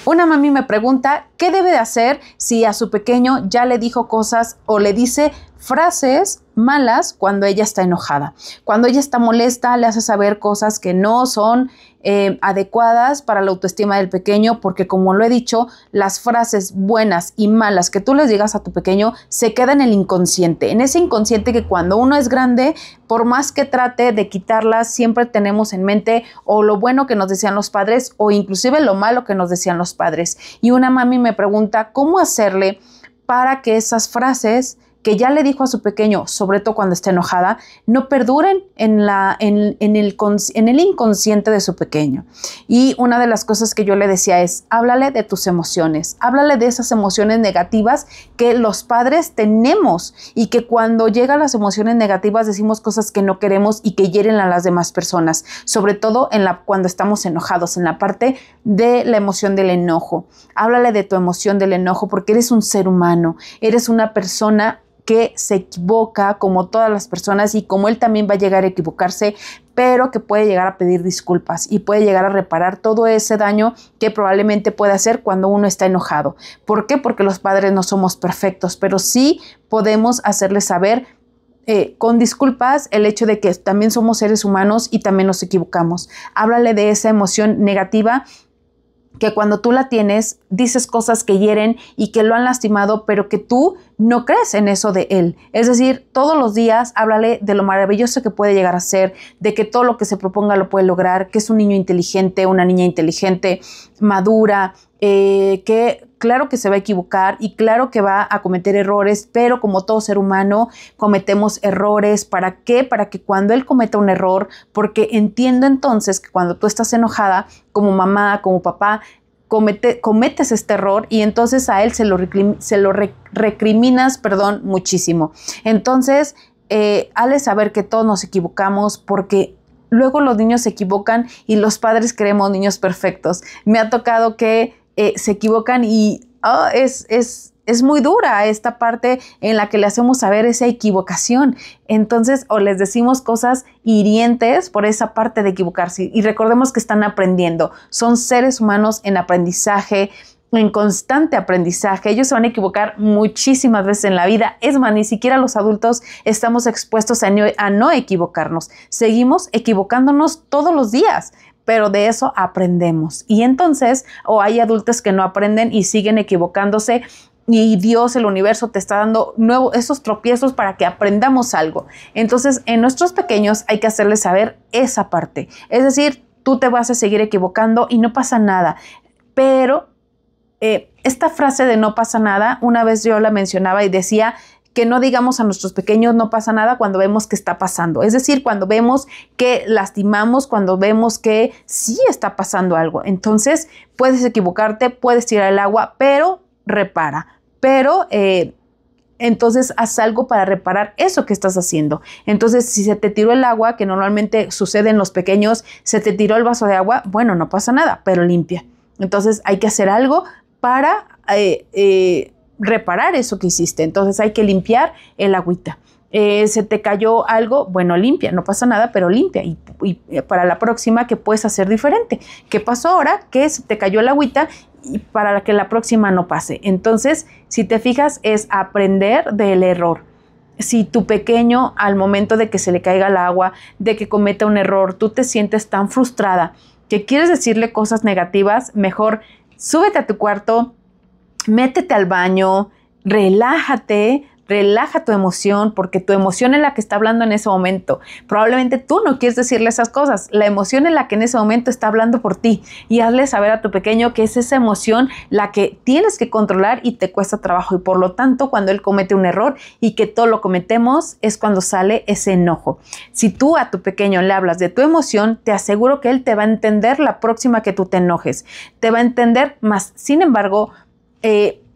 Una mami me pregunta qué debe de hacer si a su pequeño ya le dijo cosas o le dice frases malas cuando ella está enojada. Cuando ella está molesta, le hace saber cosas que no son adecuadas para la autoestima del pequeño, porque como lo he dicho, las frases buenas y malas que tú les digas a tu pequeño se quedan en el inconsciente, en ese inconsciente que cuando uno es grande, por más que trate de quitarlas, siempre tenemos en mente o lo bueno que nos decían los padres o inclusive lo malo que nos decían los padres. Y una mami me pregunta cómo hacerle para que esas frases que ya le dijo a su pequeño, sobre todo cuando está enojada, no perduren en el inconsciente de su pequeño. Y una de las cosas que yo le decía es, háblale de tus emociones, háblale de esas emociones negativas que los padres tenemos y que cuando llegan las emociones negativas decimos cosas que no queremos y que hieren a las demás personas, sobre todo cuando estamos enojados, en la parte de la emoción del enojo. Háblale de tu emoción del enojo porque eres un ser humano, eres una persona que se equivoca como todas las personas y como él también va a llegar a equivocarse, pero que puede llegar a pedir disculpas y puede llegar a reparar todo ese daño que probablemente puede hacer cuando uno está enojado. ¿Por qué? Porque los padres no somos perfectos, pero sí podemos hacerles saber con disculpas el hecho de que también somos seres humanos y también nos equivocamos. Háblale de esa emoción negativa que cuando tú la tienes, dices cosas que hieren y que lo han lastimado, pero que tú no crees en eso de él. Es decir, todos los días háblale de lo maravilloso que puede llegar a ser, de que todo lo que se proponga lo puede lograr, que es un niño inteligente, una niña inteligente, madura, que claro que se va a equivocar y claro que va a cometer errores, pero como todo ser humano cometemos errores. ¿Para qué? Para que cuando él cometa un error, porque entiendo entonces que cuando tú estás enojada, como mamá, como papá, cometes este error y entonces a él se lo recriminas, muchísimo. Entonces, hazle saber que todos nos equivocamos porque luego los niños se equivocan y los padres queremos niños perfectos. Me ha tocado que se equivocan y es muy dura esta parte en la que le hacemos saber esa equivocación. Entonces, o les decimos cosas hirientes por esa parte de equivocarse. Y recordemos que están aprendiendo. Son seres humanos en aprendizaje, en constante aprendizaje. Ellos se van a equivocar muchísimas veces en la vida. Es más, ni siquiera los adultos estamos expuestos a no equivocarnos. Seguimos equivocándonos todos los días, pero de eso aprendemos. Y entonces, hay adultos que no aprenden y siguen equivocándose y Dios, el universo, te está dando esos tropiezos para que aprendamos algo. Entonces, en nuestros pequeños hay que hacerles saber esa parte. Es decir, tú te vas a seguir equivocando y no pasa nada. Pero esta frase de no pasa nada, una vez yo la mencionaba y decía que no digamos a nuestros pequeños no pasa nada cuando vemos que está pasando. Es decir, cuando vemos que lastimamos, cuando vemos que sí está pasando algo. Entonces, puedes equivocarte, puedes tirar el agua, pero repara. Pero entonces haz algo para reparar eso que estás haciendo. Entonces, si se te tiró el agua, que normalmente sucede en los pequeños, se te tiró el vaso de agua, bueno, no pasa nada, pero limpia. Entonces, hay que hacer algo para reparar eso que hiciste. Entonces hay que limpiar el agüita. Se te cayó algo, bueno, limpia, no pasa nada, pero limpia y para la próxima, ¿qué puedes hacer diferente? ¿Qué pasó ahora? Que se te cayó el agüita y para que la próxima no pase. Entonces, si te fijas, es aprender del error. Si tu pequeño, al momento de que se le caiga el agua, de que cometa un error, tú te sientes tan frustrada que quieres decirle cosas negativas, mejor súbete a tu cuarto, métete al baño, relájate, relaja tu emoción, porque tu emoción es la que está hablando en ese momento. Probablemente tú no quieres decirle esas cosas. La emoción es la que en ese momento está hablando por ti. Y hazle saber a tu pequeño que es esa emoción la que tienes que controlar y te cuesta trabajo. Y por lo tanto, cuando él comete un error y que todo lo cometemos, es cuando sale ese enojo. Si tú a tu pequeño le hablas de tu emoción, te aseguro que él te va a entender la próxima que tú te enojes. Te va a entender más. Sin embargo,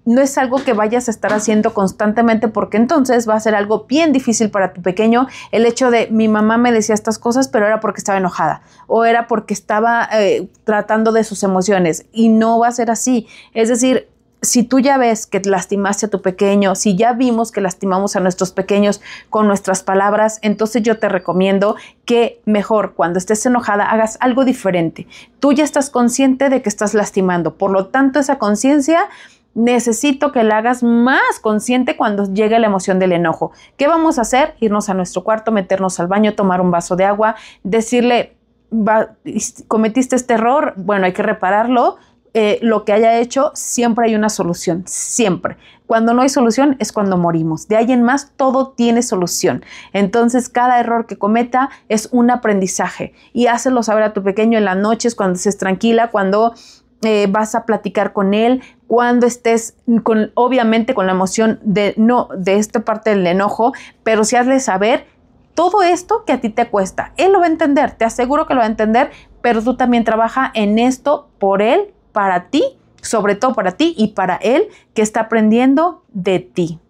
no es algo que vayas a estar haciendo constantemente porque entonces va a ser algo bien difícil para tu pequeño el hecho de mi mamá me decía estas cosas pero era porque estaba enojada o era porque estaba tratando de sus emociones y no va a ser así. Es decir, si tú ya ves que lastimaste a tu pequeño, si ya vimos que lastimamos a nuestros pequeños con nuestras palabras, entonces yo te recomiendo que mejor cuando estés enojada hagas algo diferente. Tú ya estás consciente de que estás lastimando, por lo tanto esa conciencia necesito que la hagas más consciente cuando llegue la emoción del enojo. ¿Qué vamos a hacer? Irnos a nuestro cuarto, meternos al baño, tomar un vaso de agua, decirle, cometiste este error, bueno, hay que repararlo. Lo que haya hecho, siempre hay una solución, siempre. Cuando no hay solución es cuando morimos. De ahí en más, todo tiene solución. Entonces, cada error que cometa es un aprendizaje y hácelo saber a tu pequeño en las noches, cuando estés tranquila, cuando vas a platicar con él, cuando estés obviamente con la emoción de esta parte del enojo, pero sí hazle saber todo esto que a ti te cuesta. Él lo va a entender, te aseguro que lo va a entender, pero tú también trabaja en esto por él, para ti, sobre todo para ti y para él que está aprendiendo de ti.